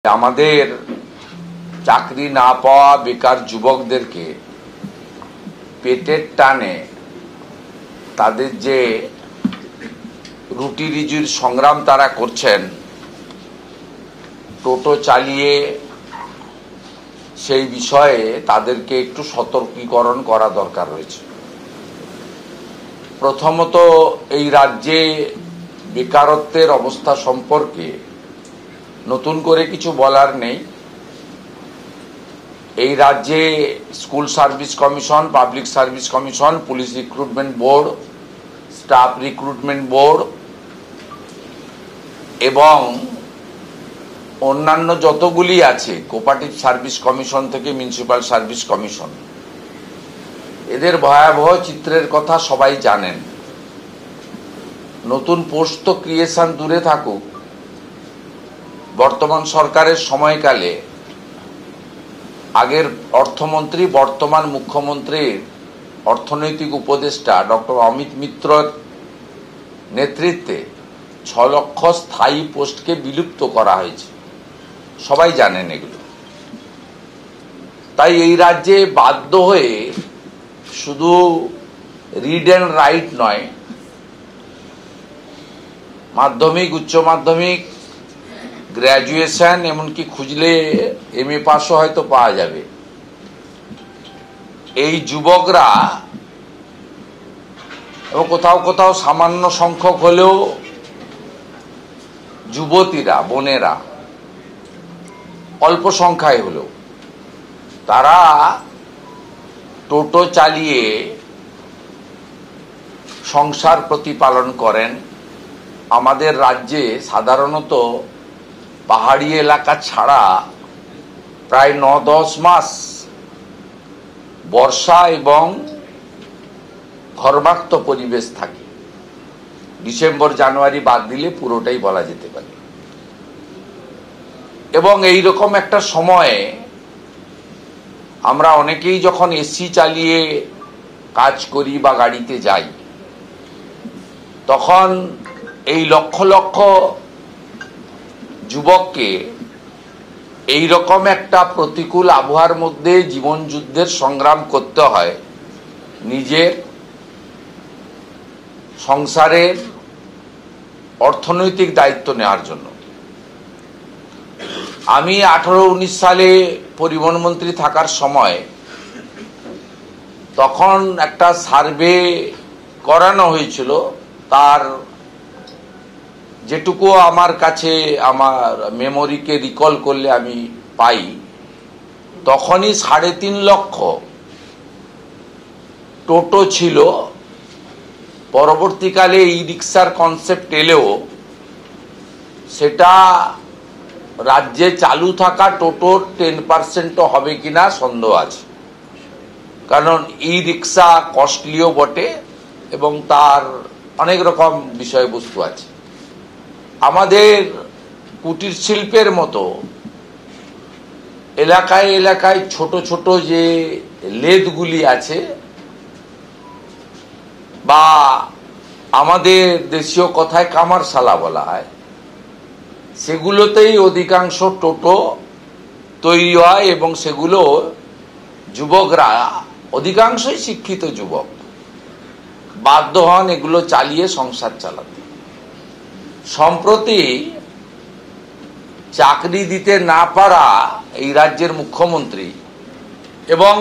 আমাদের চাকরি না পাওয়া বেকার যুবকদেরকে পেটের টানে তাদের যে রুটি রুজির সংগ্রাম তারা করছেন, টোটো চালিয়ে সেই বিষয়ে তাদেরকে একটু সতর্কীকরণ করা দরকার রয়েছে। প্রথমত, এই রাজ্যে বেকারত্বের অবস্থা সম্পর্কে নতুন করে কিছু বলার নেই। এই রাজ্যে school service commission, public service commission, police recruitment board, staff recruitment board এবং অন্যান্য যতগুলি আছে, কোঅপারেটিভ সার্ভিস কমিশন থেকে মিউনিসিপ্যাল সার্ভিস কমিশন, এদের ভয়াবহ চিত্রের কথা সবাই জানেন। নতুন পোস্ট তো ক্রিয়েশন দূরে থাকুক, বর্তমান সরকারের সময়কালে আগের অর্থমন্ত্রী, বর্তমান মুখ্যমন্ত্রীর অর্থনৈতিক উপদেষ্টা ডক্টর অমিত মিত্রর নেতৃত্বে 6 লক্ষ স্থায়ী পোস্টকে বিলুপ্ত করা হয়েছে। সবাই জানেন এগুলো। তাই এই রাজ্যে বাধ্য হয়ে শুধু রিড অ্যান্ড রাইট নয়, মাধ্যমিক, উচ্চ মাধ্যমিক, গ্র্যাজুয়েশন, এমনকি খুঁজলে MA পাসও হয়তো পাওয়া যাবে। এই যুবকরা এবং কোথাও কোথাও সামান্য সংখ্যক হলেও যুবতীরা, বোনেরা, অল্প সংখ্যায় হলেও তারা টোটো চালিয়ে সংসার প্রতিপালন করেন। আমাদের রাজ্যে সাধারণত পাহাড়ি এলাকা ছাড়া প্রায় 9-10 মাস বর্ষা এবং ঘর্মাক্ত পরিবেশ থাকে। ডিসেম্বর জানুয়ারি বাদ দিলে পুরোটাই বলা যেতে পারে। এবং এই রকম একটা সময়ে আমরা অনেকেই যখন এসি চালিয়ে কাজ করি বা গাড়িতে যাই, তখন এই লক্ষ লক্ষ যুবককে এই রকম একটা প্রতিকূল আবহাওয়ার মধ্যে জীবন যুদ্ধের সংগ্রাম করতে হয় নিজের সংসারের অর্থনৈতিক দায়িত্ব নেওয়ার জন্য। আমি 18-19 সালে পরিবহন মন্ত্রী থাকার সময় তখন একটা সার্ভে করানো হয়েছিল। তার যেটুকু আমার কাছে, আমার মেমোরিকে রিকল করলে আমি পাই, তখনই 3.5 লক্ষ টোটো ছিল। পরবর্তীকালে ই রিক্সার কনসেপ্ট এলেও সেটা রাজ্যে চালু থাকা টোটোর 10% হবে কিনা সন্দেহ আছে। কারণ ই রিক্সা কস্টলিও বটে এবং তার অনেক রকম বিষয়বস্তু আছে। আমাদের কুটির শিল্পের মতো এলাকায় এলাকায় ছোট ছোট যে লেদগুলি আছে, বা আমাদের দেশীয় কথায় কামারশালা বলা হয়, সেগুলোতেই অধিকাংশ টোটো তৈরি হয় এবং সেগুলো যুবকরা, অধিকাংশই শিক্ষিত যুবক, বাধ্য হন এগুলো চালিয়ে সংসার চালাতে। সম্প্রতি চাকরি দিতে না পারা এই রাজ্যের মুখ্যমন্ত্রী এবং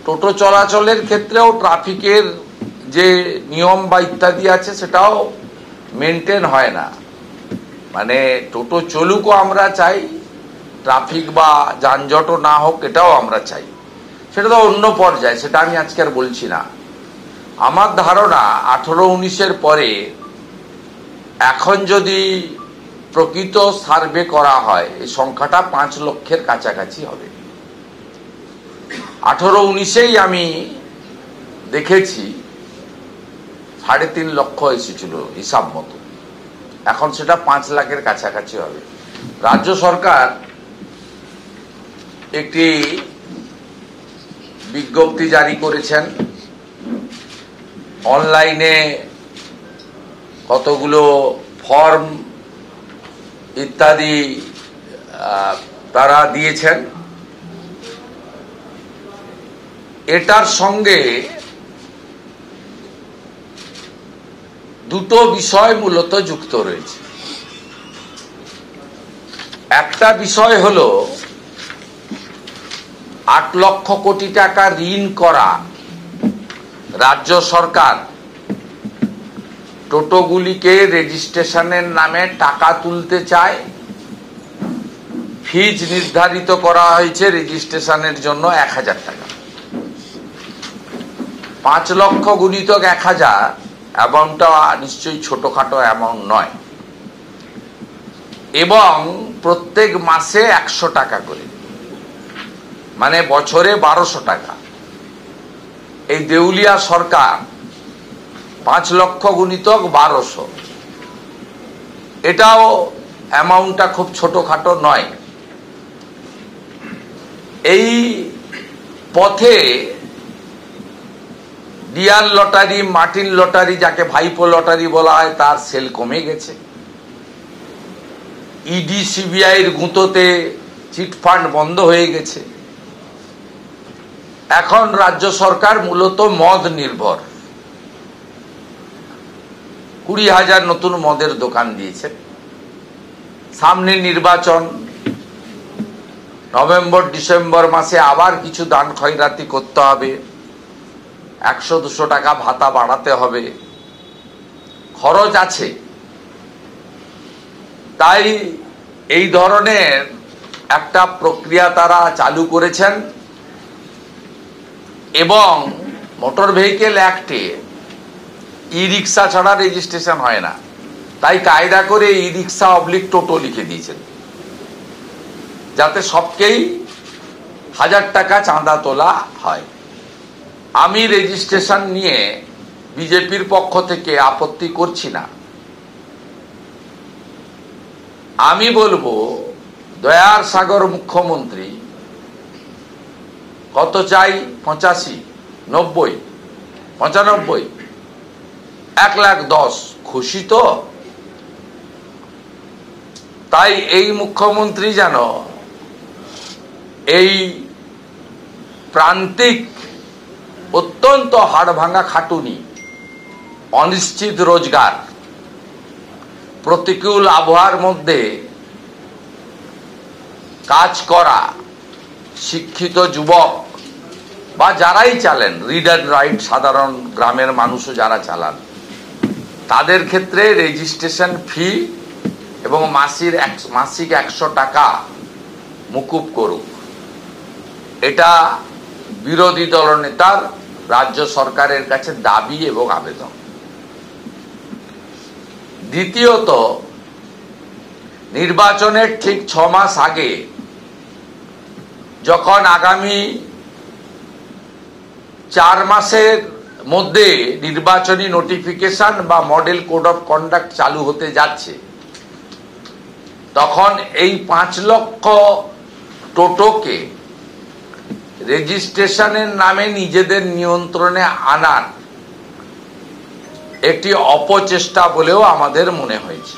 টোটো চলাচলের ক্ষেত্রেও ট্রাফিকের যে নিয়ম বা ইত্যাদি আছে সেটাও মেনটেন হয় না। মানে টোটো চলুকও আমরা চাই, ট্রাফিক বা যানজটও না হোক এটাও আমরা চাই। সেটা তো অন্য পর্যায়ে, সেটা আমি আজকে আর বলছি না। আমার ধারণা 18-19-এর পরে এখন যদি প্রকৃত সার্ভে করা হয়, এই সংখ্যাটা 5 লক্ষের কাছাকাছি হবে। 18-19-এই আমি দেখেছি 3.5 লক্ষ এসেছিল হিসাব মতো, এখন সেটা 5 লাখের কাছাকাছি হবে। রাজ্য সরকার একটি বিজ্ঞপ্তি জারি করেছেন, অনলাইনে কতগুলো ফর্ম ইত্যাদি তারা দিয়েছেন। এটার সঙ্গে দুটো বিষয় মূলত যুক্ত রয়েছে। একটা বিষয় হলো 8 লক্ষ কোটি টাকা ঋণ করা রাজ্য সরকার টোটোগুলিকে রেজিস্ট্রেশনের নামে টাকা তুলতে চায়। ফিজ নির্ধারিত করা হয়েছে রেজিস্ট্রেশনের জন্য 1000 টাকা। 5 লক্ষ গুণিতক 1000 অ্যামাউন্টটা নিশ্চয়ই ছোটখাটো অ্যামাউন্ট নয়, এবং প্রত্যেক মাসে 100 টাকা করে, মানে বছরে 1200 টাকা। এই দেউলিয়া সরকার 5 লক্ষ গুণিতক 1200, এটাও অ্যামাউন্টটা খুব ছোটখাটো নয়। এই পথে ডিয়ার লটারি, মার্টিন লটারি, যাকে ভাইপো লটারি বলা হয়, তার সেল কমে গেছে। ইডি সিবিআই এর গুঁতোতে চিটফান্ড বন্ধ হয়ে গেছে। এখন রাজ্য সরকার মূলত মদ নির্ভর। 20,000 নতুন মদের দোকান দিয়েছে। সামনে নির্বাচন, নভেম্বর ডিসেম্বর মাসে আবার কিছু দান খয়রাতি করতে হবে, 100-200 টাকা ভাতা বাড়াতে হবে, খরচ আছে। তাই এই ধরনের একটা প্রক্রিয়া তারা চালু করেছেন, এবং মোটর ভেহিকেল অ্যাক্টে ই রিক্সা ছাড়া রেজিস্ট্রেশন হয় না। তাই কায়দা করে ই রিক্সা অবলিক টোটো লিখে দিয়েছেন, যাতে সবকেই 1000 টাকা চাঁদা তোলা হয়। আমি রেজিস্ট্রেশন নিয়ে বিজেপির পক্ষ থেকে আপত্তি করছি না। আমি বলবো, দয়ার সাগর মুখ্যমন্ত্রী কত চাই? 85, 90, 95, 1,10,000। খুশি তো? তাই এই মুখ্যমন্ত্রী যেন এই প্রান্তিক, অত্যন্ত হাড়ভাঙা খাটুনি, অনিশ্চিত রোজগার, প্রতিকূল আবহাওয়ার মধ্যে কাজ করা শিক্ষিত যুবক বা যারাই চালেন, রিড অ্যান্ড রাইট সাধারণ গ্রামের মানুষও যারা চালান, তাদের ক্ষেত্রে রেজিস্ট্রেশন ফি এবং মাসিক 100 টাকা মুকুব করুক। এটা বিরোধী দলনেতার রাজ্য সরকারের কাছে দাবি এবং আবেদন। দ্বিতীয়ত, নির্বাচনের ঠিক 6 মাস আগে, যখন আগামী 4 মাসের মধ্যে নির্বাচনী নোটিফিকেশন বা মডেল কোড অফ কন্ডাক্ট চালু হতে যাচ্ছে, তখন এই 5 লক্ষ টোটোকে রেজিস্ট্রেশনের নামে নিজেদের নিয়ন্ত্রণে আনার একটি অপচেষ্টা বলেও আমাদের মনে হয়েছে,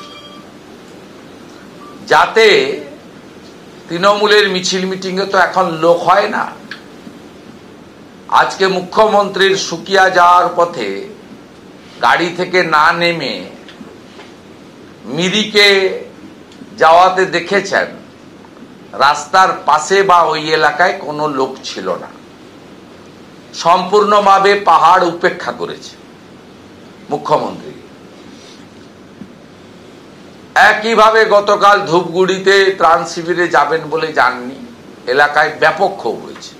যাতে তৃণমূলের মিছিল মিটিংয়ে তো এখন লোক হয় না। আজকে মুখ্যমন্ত্রীর সুকিয়া যাওয়ার পথে গাড়ি থেকে না নেমে মিরিকে যাওয়াতে দেখেছেন রাস্তার পাশে বা ওই এলাকায় কোনো লোক ছিল না, সম্পূর্ণভাবে পাহাড় উপেক্ষা করেছে মুখ্যমন্ত্রী। একইভাবে গতকাল ধূপগুড়িতে ত্রাণ শিবিরে যাবেন বলে যাননি, এলাকায় ব্যাপক ক্ষোভ হয়েছে,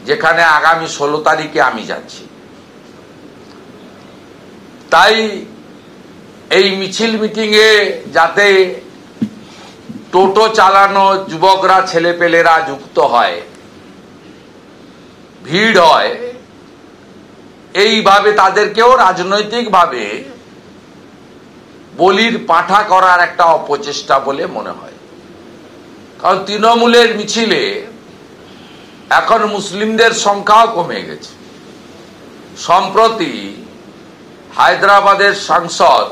যেখানে আগামী 16 তারিখে আমি যাচ্ছি। তাই এই মিছিল মিটিংয়ে যাতে টোটো চালানো যুবকরা, ছেলেপেলেরা যুক্ত হয়, ভিড় হয়, এইভাবে তাদেরকেও রাজনৈতিকভাবে বলির পাঁঠা করার একটা অপচেষ্টা বলে মনে হয়। কারণ তৃণমূলের মিছিলে এখন মুসলিমদের সংখ্যাও কমে গেছে। সম্প্রতি হায়দ্রাবাদের সাংসদ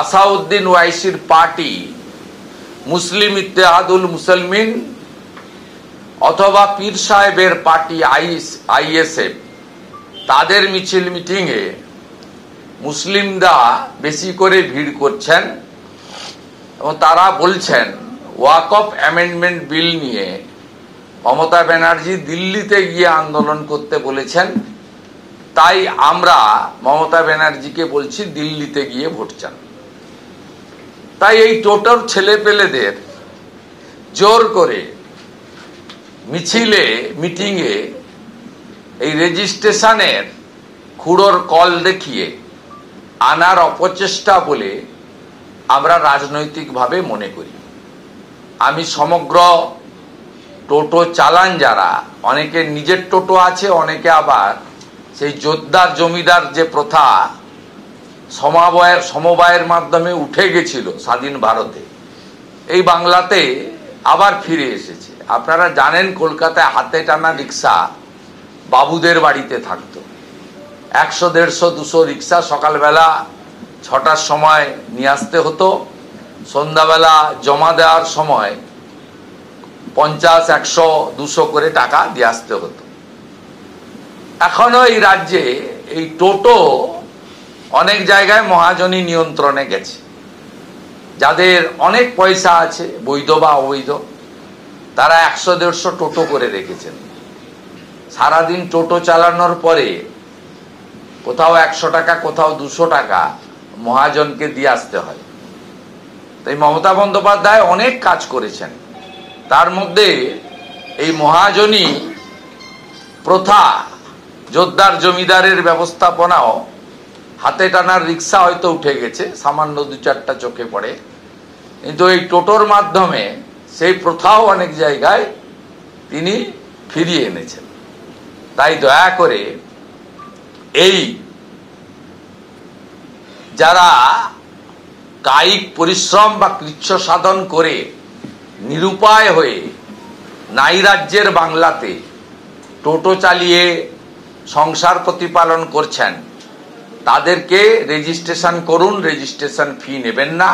আসাউদ্দিন ওয়াইসির পার্টি মুসলিম ইত্তেহাদুল মুসলমিন অথবা পীর সাহেবের পার্টি আইএসএফ তাদের মিছিল মিটিংয়ে মুসলিমরা বেশি করে ভিড় করছেন এবং তারা বলছেন ওয়াকফ অ্যামেন্ডমেন্ট বিল নিয়ে মমতা ব্যানার্জি দিল্লিতে গিয়ে আন্দোলন করতে বলেছেন, তাই আমরা মমতা ব্যানার্জিকে বলছি দিল্লিতে গিয়ে ভোট চান। তাই এই টোটোর ছেলেপেলেদের জোর করে মিছিলে মিটিংয়ে এই রেজিস্ট্রেশনের খুঁড়োর কল দেখিয়ে আনার অপচেষ্টা বলে আমরা রাজনৈতিকভাবে মনে করি। আমি সমগ্র টোটো চালান যারা, অনেকের নিজের টোটো আছে, অনেকে আবার সেই জোরদার জমিদার যে প্রথা সমবায়ের মাধ্যমে উঠে গেছিল স্বাধীন ভারতে, এই বাংলাতে আবার ফিরে এসেছে। আপনারা জানেন কলকাতায় হাতে টানা রিক্সা বাবুদের বাড়িতে থাকতো, 100, 150, 200 রিক্সা সকালবেলা 6টার সময় নিয়ে আসতে হতো, সন্ধ্যাবেলা জমা দেওয়ার সময় 50, 100, 200 করে টাকা দিয়ে আসতে হতো। এখনো এই রাজ্যে এই টোটো অনেক জায়গায় মহাজনী নিয়ন্ত্রণে গেছে। যাদের অনেক পয়সা আছে, বৈধ বা অবৈধ, তারা 100, 150 টোটো করে রেখেছেন। সারাদিন টোটো চালানোর পরে কোথাও 100 টাকা, কোথাও 200 টাকা মহাজনকে দিয়ে আসতে হয়। তাই মমতা বন্দ্যোপাধ্যায় অনেক কাজ করেছেন, তার মধ্যে এই মহাজনী প্রথা, জোরদার জমিদারের ব্যবস্থাপনাও, হাতে টানার রিক্সা হয়তো উঠে গেছে, সামান্য 2-4টা চোখে পড়ে, কিন্তু এই টোটোর মাধ্যমে সেই প্রথাও অনেক জায়গায় তিনি ফিরিয়ে এনেছেন। তাই দয়া করে এই যারা কায়িক পরিশ্রম বা কৃচ্ছ সাধন করে নিরুপায় হয়ে নাই রাজ্যের বাংলাতে টোটো চালিয়ে সংসার প্রতিপালন করছেন, তাদেরকে রেজিস্ট্রেশন করুন, রেজিস্ট্রেশন ফি নেবেন না।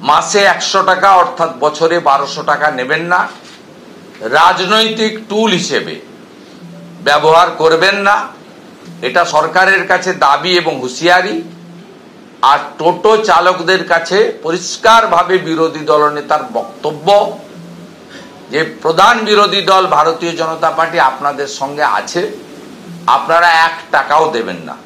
মাসে 100 টাকা অর্থাৎ বছরে 1200 টাকা নেবেন না। রাজনৈতিক টুল হিসেবে ব্যবহার করবেন না, এটা সরকারের কাছে দাবি এবং হুঁশিয়ারি। আর টোটো চালকদের কাছে পরিষ্কারভাবে বিরোধী দলনেতার বক্তব্য যে প্রধান বিরোধী দল ভারতীয় জনতা পার্টি আপনাদের সঙ্গে আছে, আপনারা 1 টাকাও দেবেন না।